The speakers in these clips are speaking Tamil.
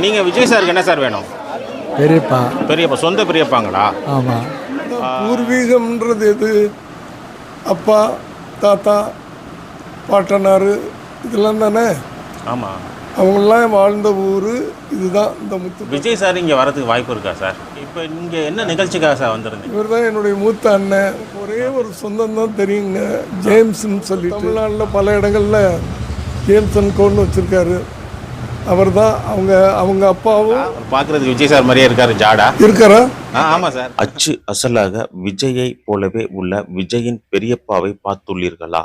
நீங்கள் விஜய் சாருக்கு என்ன சார் வேணும்? பெரியப்பா. பெரியப்பா, சொந்த பெரியப்பாங்களா? ஆமாம். பூர்வீகம்ன்றது எது? அப்பா, தாத்தா, பாட்டனார் இதெல்லாம் தானே. ஆமாம். அவங்களாம் வாழ்ந்த ஊர் இதுதான் இந்த முத்து. விஜய் சார் இங்கே வரதுக்கு வாய்ப்பு இருக்கா சார்? இப்போ இங்கே என்ன நிகழ்ச்சிக்காக சார் வந்துருந்தீங்க? இவர் தான் என்னுடைய மூத்த அண்ணன். ஒரே ஒரு சொந்தம் தான் தெரியுங்க, ஜேம்ஸ்ன்னு சொல்லி. தமிழ்நாட்டில் பல இடங்களில் ஜேம்ஸ் அண்ட் கோன்னு வச்சுருக்காரு. அவர் தான் அவங்க அப்பாவும். பார்க்குறதுக்கு விஜய் சார் மாதிரியே இருக்காரு, ஜாடா இருக்காரா? ஆமாம் சார். அச்சு அசலாக விஜயை போலவே உள்ள விஜயின் பெரியப்பாவை பார்த்துள்ளீர்களா?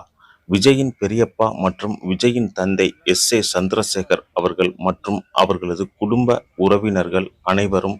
விஜயின் பெரியப்பா மற்றும் விஜயின் தந்தை எஸ்.ஏ. சந்திரசேகர் அவர்கள் மற்றும் அவர்களது குடும்ப உறவினர்கள் அனைவரும்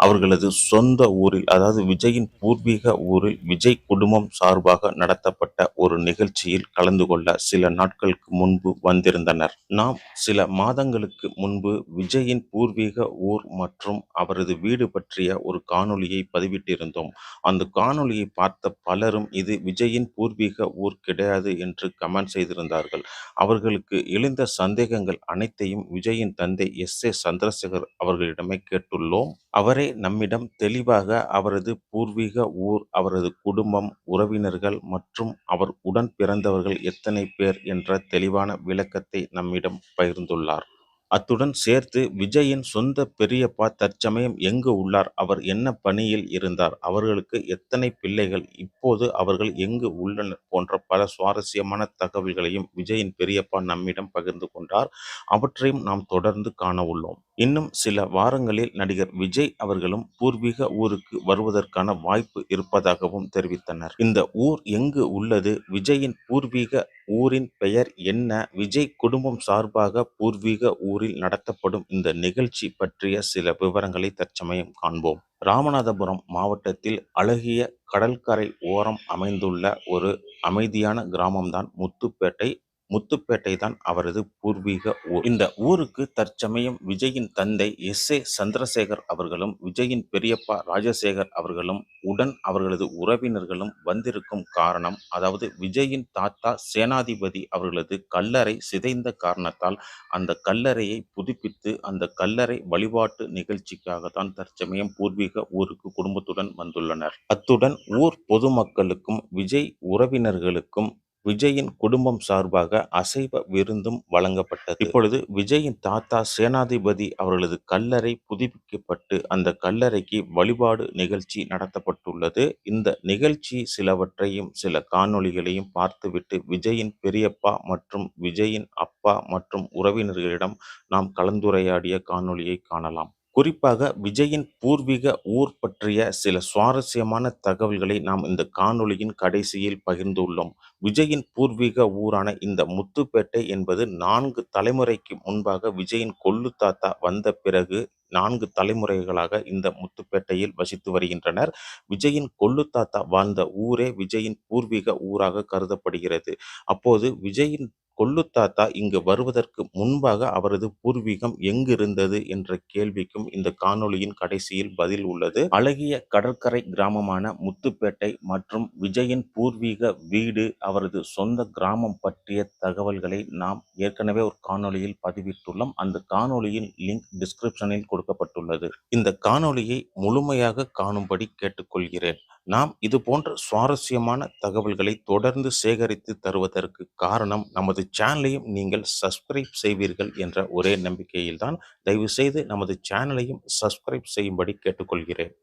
அவர்களது சொந்த ஊரில், அதாவது விஜயின் பூர்வீக ஊரில் விஜய் குடும்பம் சார்பாக நடத்தப்பட்ட ஒரு நிகழ்ச்சியில் கலந்து கொள்ள சில நாட்களுக்கு முன்பு வந்திருந்தனர். நாம் சில மாதங்களுக்கு முன்பு விஜயின் பூர்வீக ஊர் மற்றும் அவரது வீடு பற்றிய ஒரு காணொளியை பதிவிட்டிருந்தோம். அந்த காணொளியை பார்த்த பலரும் இது விஜயின் பூர்வீக ஊர் கிடையாது என்று கமெண்ட் செய்திருந்தார்கள். அவர்களுக்கு எழுந்த சந்தேகங்கள் அனைத்தையும் விஜயின் தந்தை எஸ்.ஏ. சந்திரசேகர் அவர்களிடமே கேட்டுள்ளோம். அவரே நம்மிடம் தெளிவாக அவரது பூர்வீக ஊர், அவரது குடும்பம், உறவினர்கள் மற்றும் அவர் உடன் பிறந்தவர்கள் எத்தனை பேர் என்ற தெளிவான விளக்கத்தை நம்மிடம் பகிர்ந்துள்ளார். அத்துடன் சேர்த்து விஜயின் சொந்த பெரியப்பா தற்சமயம் எங்கு உள்ளார், அவர் என்ன பணியில் இருந்தார், அவர்களுக்கு எத்தனை பிள்ளைகள், இப்போது அவர்கள் எங்கு உள்ளனர் போன்ற பல சுவாரஸ்யமான தகவல்களையும் விஜயின் பெரியப்பா நம்மிடம் பகிர்ந்து கொண்டார். அவற்றையும் நாம் தொடர்ந்து காண உள்ளோம். இன்னும் சில வாரங்களில் நடிகர் விஜய் அவர்களும் பூர்வீக ஊருக்கு வருவதற்கான வாய்ப்பு இருப்பதாகவும் தெரிவித்தனர். இந்த ஊர் எங்கு உள்ளது, விஜயின் பூர்வீக ஊரின் பெயர் என்ன, விஜய் குடும்பம் சார்பாக பூர்வீக ஊரில் நடத்தப்படும் இந்த நிகழ்ச்சி பற்றிய சில விவரங்களை தற்சமயம் காண்போம். ராமநாதபுரம் மாவட்டத்தில் அழகிய கடற்கரை ஓரம் அமைந்துள்ள ஒரு அமைதியான கிராமம்தான் முத்துப்பேட்டை. முத்துப்பேட்டை தான் அவரது பூர்வீக ஊர். இந்த ஊருக்கு தற்சமயம் விஜயின் தந்தை எஸ்.ஏ. சந்திரசேகர் அவர்களும் விஜயின் பெரியப்பா ராஜசேகர் அவர்களும் உடன் அவர்களது உறவினர்களும் வந்திருக்கும் காரணம், அதாவது விஜயின் தாத்தா சேனாதிபதி அவர்களது கல்லறை சிதைந்த காரணத்தால் அந்த கல்லறையை புதுப்பித்து அந்த கல்லறை வழிபாட்டு நிகழ்ச்சிக்காக தான் தற்சமயம் பூர்வீக ஊருக்கு குடும்பத்துடன் வந்துள்ளனர். அத்துடன் ஊர் பொதுமக்களுக்கும் விஜய் உறவினர்களுக்கும் விஜயின் குடும்பம் சார்பாக அசைவ விருந்தும் வழங்கப்பட்டது. இப்பொழுது விஜயின் தாத்தா சேனாதிபதி அவர்களது கல்லறை புதுப்பிக்கப்பட்டு அந்த கல்லறைக்கு வழிபாடு நிகழ்ச்சி நடத்தப்பட்டுள்ளது. இந்த நிகழ்ச்சி சிலவற்றையும் சில காணொளிகளையும் பார்த்துவிட்டு விஜயின் பெரியப்பா மற்றும் விஜயின் அப்பா மற்றும் உறவினர்களிடம் நாம் கலந்துரையாடிய காணொளியை காணலாம். குறிப்பாக விஜயின் பூர்வீக ஊர் பற்றிய சில சுவாரஸ்யமான தகவல்களை நாம் இந்த காணொளியின் கடைசியில் பகிர்ந்துள்ளோம். விஜயின் பூர்வீக ஊரான இந்த முத்துப்பேட்டை என்பது 4 தலைமுறைக்கு முன்பாக விஜயின் கொள்ளு தாத்தா வந்த பிறகு 4 தலைமுறைகளாக இந்த முத்துப்பேட்டையில் வசித்து வருகின்றனர். விஜயின் கொள்ளு தாத்தா வாழ்ந்த ஊரே விஜயின் பூர்வீக ஊராக கருதப்படுகிறது. அப்போது விஜயின் கொள்ளு தாத்தா இங்கு வருவதற்கு முன்பாக அவரது பூர்வீகம் எங்கிருந்தது என்ற கேள்விக்கும் இந்த காணொளியின் கடைசியில் பதில் உள்ளது. அழகிய கடற்கரை கிராமமான முத்துப்பேட்டை மற்றும் விஜயின் பூர்வீக வீடு, அவரது சொந்த கிராமம் பற்றிய தகவல்களை நாம் ஏற்கனவே ஒரு காணொளியில் பதிவிட்டுள்ளோம். அந்த காணொளியின் லிங்க் டிஸ்கிரிப்ஷனில் கொடுக்கப்பட்டுள்ளது. இந்த காணொளியை முழுமையாக காணும்படி கேட்டுக்கொள்கிறேன். நாம் இது போன்ற சுவாரஸ்யமான தகவல்களை தொடர்ந்து சேகரித்து தருவதற்கு காரணம், நமது சேனலையும் நீங்கள் சப்ஸ்கிரைப் செய்வீர்கள் என்ற ஒரே நம்பிக்கையில்தான். தயவு செய்து நமது சேனலையும் சப்ஸ்கிரைப் செய்யும்படி கேட்டுக்கொள்கிறேன்.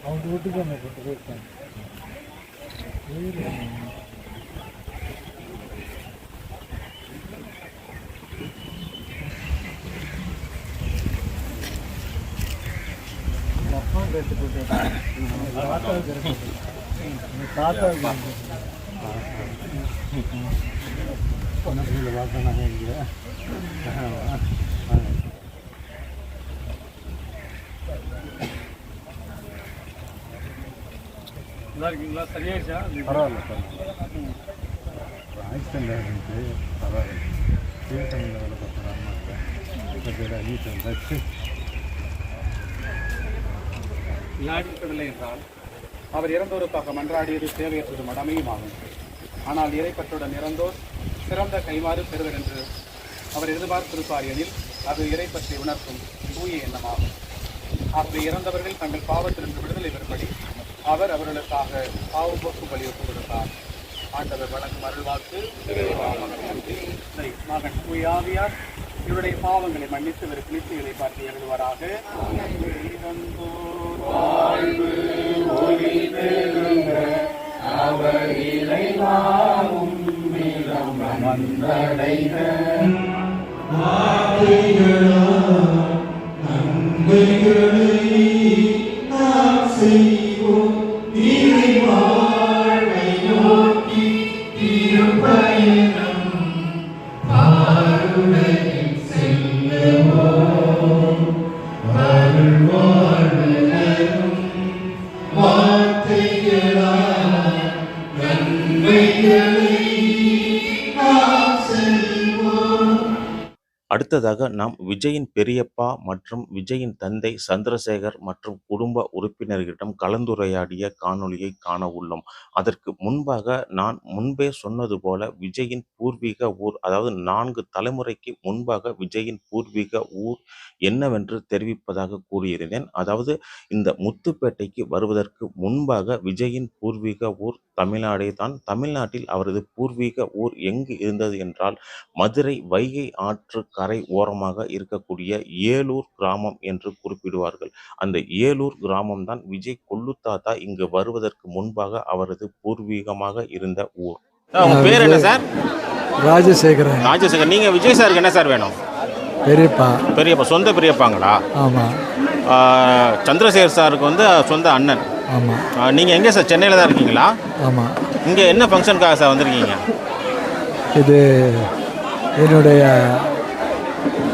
அவங்க வீட்டுக்கு என்ன கொண்டு போயிருக்காங்க. நல்லா இருக்கீங்களா? சரியாயிடுச்சா? பரவாயில்ல சார், ஆக்சிடென்ட் ஆகிட்டு பரவாயில்ல. தீர்த்தமில் வேலை பார்க்குறாங்க வச்சு விளையாடிக்கவில்லை என்றால் அவர் இறந்தோருக்காக மன்றாடியது தேவையற்றது மடமையும் ஆகும். ஆனால் இறைப்பற்றுடன் இறந்தோர் சிறந்த கைமாறு பெறுவர் என்று அவர் எதிர்பார்த்திருப்பார் எனில் அது இறைப்பற்றை உணர்த்தும் தூய எண்ணமாகும். ஆகவே இறந்தவர்கள் தங்கள் பாவத்திலிருந்து விடுதலை பெறும்படி அவர் அவர்களுக்காக பாவம் போக்கும் வலியுறுத்தி கொடுத்தார். ஆண்டவர் வழங்கும் அருள்வாக்கு. மகன் தூயாவியார் இவருடைய பாவங்களை மன்னித்து இவர் கிழித்துகளை பார்த்து எழுதுவாராக. அடுத்ததாக நாம் விஜயின் பெரியப்பா மற்றும் விஜயின் தந்தை சந்திரசேகர் மற்றும் குடும்ப உறுப்பினர்களிடம் கலந்துரையாடிய காணொளியை காண உள்ளோம். அதற்கு முன்பாக நான் முன்பே சொன்னது போல விஜயின் பூர்வீக ஊர், அதாவது 4 தலைமுறைக்கு முன்பாக விஜயின் பூர்வீக ஊர் என்னவென்று தெரிவிப்பதாக கூறியிருந்தேன். அதாவது இந்த முத்துப்பேட்டைக்கு வருவதற்கு முன்பாக விஜயின் பூர்வீக ஊர் தமிழ்நாடே தான். தமிழ்நாட்டில் அவரது பூர்வீக ஊர் எங்கு இருந்தது என்றால் மதுரை வைகை ஆற்று கரை ஓரமாக இருக்கக்கூடிய ஏலூர் கிராமம் என்று குறிப்பிடுவார்கள். அந்த ஏலூர் கிராமம் தான் விஜய் கொள்ளுத்தாத்தா இங்கு வருவதற்கு முன்பாக அவரது பூர்வீகமாக இருந்த ஊர். உங்க பேர் என்ன சார்? ராஜசேகரன். ராஜசேகர். நீங்க விஜய் சாருக்கு என்ன சார் வேணும்? பெரியப்பா. பெரியப்பா, சொந்த பெரியப்பாங்களா? ஆமாம். சந்திரசேகர் சாருக்கு வந்து சொந்த அண்ணன். ஆமாம். நீங்கள் எங்கே சார், சென்னையில் தான் இருக்கீங்களா? ஆமாம். இங்கே என்ன ஃபங்க்ஷனுக்காக சார் வந்திருக்கீங்க? இது என்னுடைய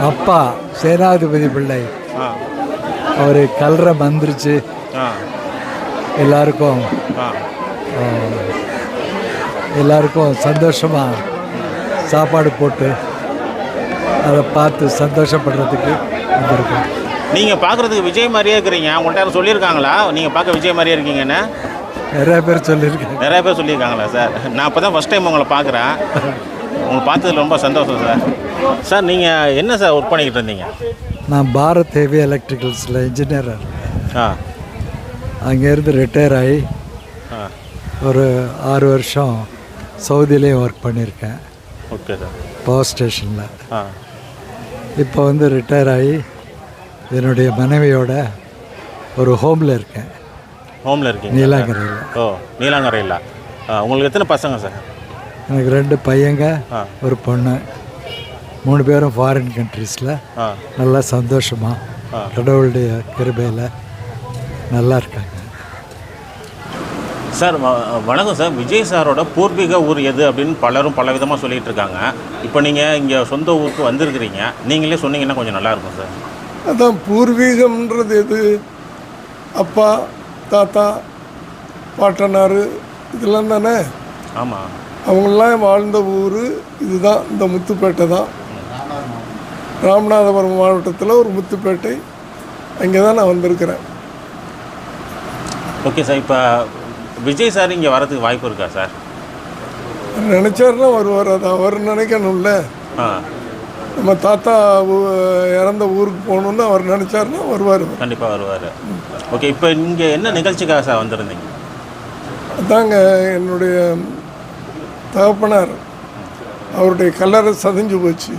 அப்பா சேனாதிபதி பிள்ளை, அவர் கல்றம் வந்துருச்சு. எல்லாருக்கும் சந்தோஷமாக சாப்பாடு போட்டு அதை பார்த்து சந்தோஷப்படுறதுக்கு வந்திருக்கோம். நீங்கள் பார்க்குறதுக்கு விஜய் மாதிரியே இருக்கிறீங்க. உங்கள்கிட்ட யாரும் சொல்லியிருக்காங்களா நீங்கள் பார்க்க விஜய் மாதிரியே இருக்கீங்கன்னு? நிறைய பேர் சொல்லியிருக்கேன். நிறைய பேர் சொல்லியிருக்காங்களா சார்? நான் இப்போ தான் ஃபஸ்ட் டைம் உங்களை பார்க்குறேன். உங்களை பார்த்ததில் ரொம்ப சந்தோஷம் சார். சார் நீங்கள் என்ன சார் ஒர்க் பண்ணிக்கிட்டு இருந்தீங்க? நான் பாரத் ஹெவி எலக்ட்ரிக்கல்ஸில் இன்ஜினியர். அங்கேருந்து ரிட்டையர் ஆகி ஒரு 6 வருஷம் சவுதியிலையும் ஒர்க் பண்ணியிருக்கேன். Okay sir. பவர் ஸ்டேஷனில். இப்போ வந்து ரிட்டையர் ஆகி என்னுடைய மனைவியோட ஒரு ஹோமில் இருக்கேன். ஹோமில் இருக்கீங்க? நீலாங்கரையில். ஓ, நீலாங்கரையில். உங்களுக்கு எத்தனை பசங்க சார்? எனக்கு 2 பையங்க, ஒரு பொண்ணு. 3 பேரும் ஃபாரின் கண்ட்ரீஸில் நல்லா சந்தோஷமாக கடவுளுடைய கிருபையில் நல்லா இருக்காங்க. சார் வணக்கம் சார். விஜய் சாரோட பூர்வீக ஊர் எது அப்படின்னு பலரும் பல விதமாக சொல்லிகிட்டு இருக்காங்க. இப்போ நீங்கள் இங்கே சொந்த ஊருக்கு வந்திருக்கிறீங்க, நீங்களே சொன்னீங்கன்னா கொஞ்சம் நல்லாயிருக்கும் சார். அதான் பூர்வீகம்ன்றது எது? அப்பா, தாத்தா, பாட்டனார் இதெல்லாம் தானே. ஆமாம். அவங்களாம் வாழ்ந்த ஊர் இதுதான், இந்த முத்துப்பேட்டை தான். ராமநாதபுரம் மாவட்டத்தில் ஒரு முத்துப்பேட்டை, அங்கே தான் நான் வந்திருக்கிறேன். Okay sir. இப்போ விஜய் சார் இங்கே வரதுக்கு வாய்ப்பு இருக்கா சார்? நினச்சாருன்னா வருவார். அது அவர் நினைக்கணும்ல. நம்ம தாத்தா இறந்த ஊருக்கு போகணுன்னு அவர் நினச்சாருன்னா வருவார். கண்டிப்பாக வருவார். ஓகே. இப்போ இங்கே என்ன நிகழ்ச்சிக்காக சார் வந்திருந்தீங்க? அதாங்க, என்னுடைய தகப்பனார் அவருடைய கல்லறை சதைஞ்சு போச்சு.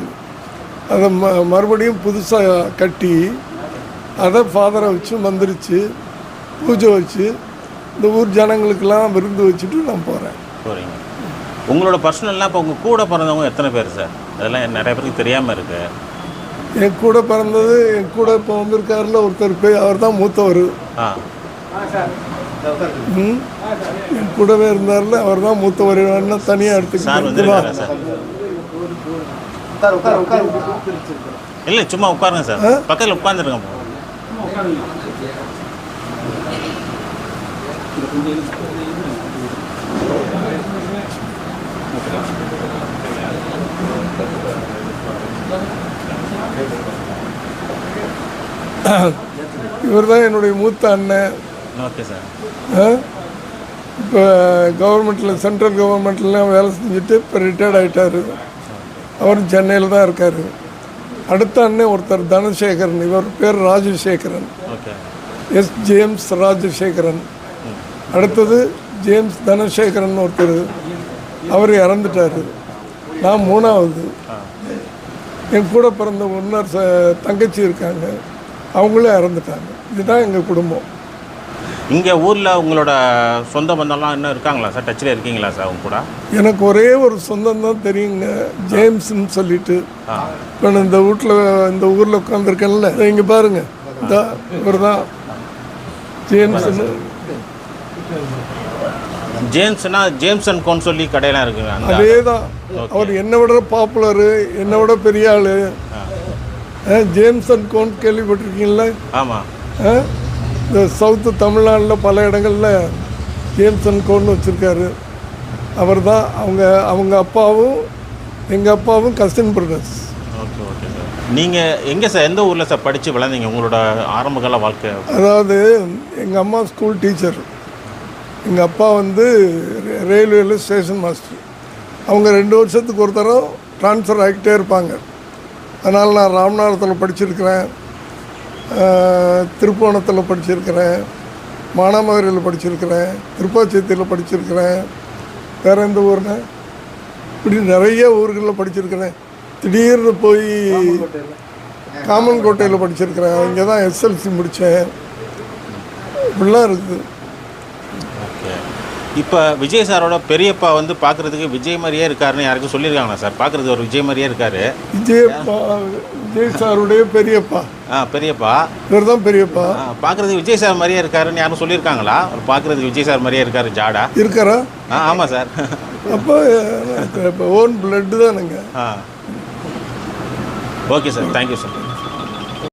அதை மறுபடியும் புதுசாக கட்டி அதை ஃபாதரை வச்சு மந்திரிச்சு பூஜை வச்சு இந்த ஊர் ஜனங்களுக்கெல்லாம் விருந்து வச்சுட்டு நான் போகிறேன். போகிறீங்க. உங்களோட பர்சனல்லாம் இப்போ உங்கள் கூட பிறந்தவங்க எத்தனை பேர் சார்? அதெல்லாம் நிறைய பேருக்கு தெரியாமல் இருக்குது. என் கூட பிறந்தது, என் கூட இப்போ வந்திருக்காருல ஒருத்தர், போய் அவர் தான் மூத்தவர். ம் என் கூடவே இருந்தார்ல, அவர் தான் மூத்தவர். என்ன தனியாக சார் எடுத்துக்கிட்டு வந்துருக்காங்க சார். இல்லை சும்மா உட்காருங்க சார், பக்கத்தில் உட்காந்துருங்க. இவர் தான் என்னுடைய மூத்த அண்ணன். Okay sir. இப்போ கவர்மெண்ட்டில், சென்ட்ரல் கவர்மெண்ட்லாம் வேலை செஞ்சுட்டு இப்போ ரிட்டையர்ட் ஆகிட்டார். அவரும் சென்னையில் தான் இருக்கார். அடுத்த அண்ணன் ஒருத்தர் தனசேகரன், இவர் பேர் Rajasekaran, okay. Yes James Rajasekaran. அடுத்தது ஜேம்ஸ் தனசேகரன் ஒருத்தர், அவர் இறந்துட்டார். நான் 3வது. என் கூட பிறந்த இன்னொரு தங்கச்சி இருக்காங்க, அவங்களும் இறந்துட்டாங்க. இதுதான் எங்கள் குடும்பம். இங்கே ஊரில் உங்களோட சொந்த பந்தம்லாம் இன்னும் இருக்காங்களா சார்? டச்சில் இருக்கீங்களா சார் அவங்க கூட? எனக்கு ஒரே ஒரு சொந்தம் தான் தெரியுங்க, ஜேம்ஸ்ன்னு சொல்லிட்டு. இப்போ நான் இந்த ஊரில் உட்காந்துருக்கேன்ல, இங்கே பாருங்க, இவர் தான் ஜேம்ஸ்ன்னு. ஜேம்ஸ்னா ஜேம்ஸ் அண்ட் கோன்னு சொல்லி கடையெல்லாம் இருக்குங்க. அதே தான். அவர் என்னை விட பாப்புலரு, என்னை விட பெரிய ஆள். ஜேம்ஸ் அண்ட் கோன் கேள்விப்பட்டிருக்கீங்களா? ஆமாம். இந்த சவுத்து தமிழ்நாட்டில் பல இடங்களில் ஜேம்ஸ் அண்ட் கோன்னு வச்சுருக்காரு. அவர் தான். அவங்க அப்பாவும் எங்கள் அப்பாவும் cousin brothers. Okay okay sir. நீங்கள் எங்கே சார், எந்த ஊரில் சார் படித்து வளர்ந்தீங்க உங்களோட ஆரம்பகால வாழ்க்கை? அதாவது எங்கள் அம்மா ஸ்கூல் டீச்சர், எங்கள் அப்பா வந்து ரயில்வேயில் ஸ்டேஷன் மாஸ்டர். அவங்க 2 வருஷத்துக்கு ஒரு தரம் ட்ரான்ஸ்ஃபர் ஆகிட்டே இருப்பாங்க. அதனால் நான் ராமநாதத்தில் படிச்சிருக்கிறேன், திருப்போணத்தில் படிச்சிருக்கிறேன், மானாமதுரையில் படிச்சிருக்கிறேன், திருப்பாச்சேத்தியில் படிச்சிருக்கிறேன், வேறு எந்த ஊர்னா இப்படி நிறைய ஊர்களில் படிச்சிருக்கிறேன். திடீர்னு போய் காமன்கோட்டையில் படிச்சிருக்கிறேன். இங்கே தான் எஸ்எல்சி முடித்தேன். இப்படிலாம் இருக்குது. இப்போ விஜய் சாரோட பெரியப்பா வந்து பார்க்குறதுக்கு விஜய் மாதிரியே இருக்காருன்னு யாருக்கும் சொல்லியிருக்காங்களா சார்? பார்க்குறதுக்கு ஒரு விஜய் மாதிரியே இருக்காரு. விஜய் சாருடைய பெரியப்பா. பெரியப்பா இவர் தான் பெரியப்பா. பார்க்குறதுக்கு விஜய் சார் மாதிரியே இருக்காருன்னு யாரும் சொல்லியிருக்காங்களா? அவர் பார்க்குறதுக்கு விஜய் சார் மாதிரியே இருக்காரு, ஜாடா இருக்காரா? ஆமாம் சார். அப்போ இப்போ ஓன் பிளட்டு தானுங்க. Okay sir, thank you sir.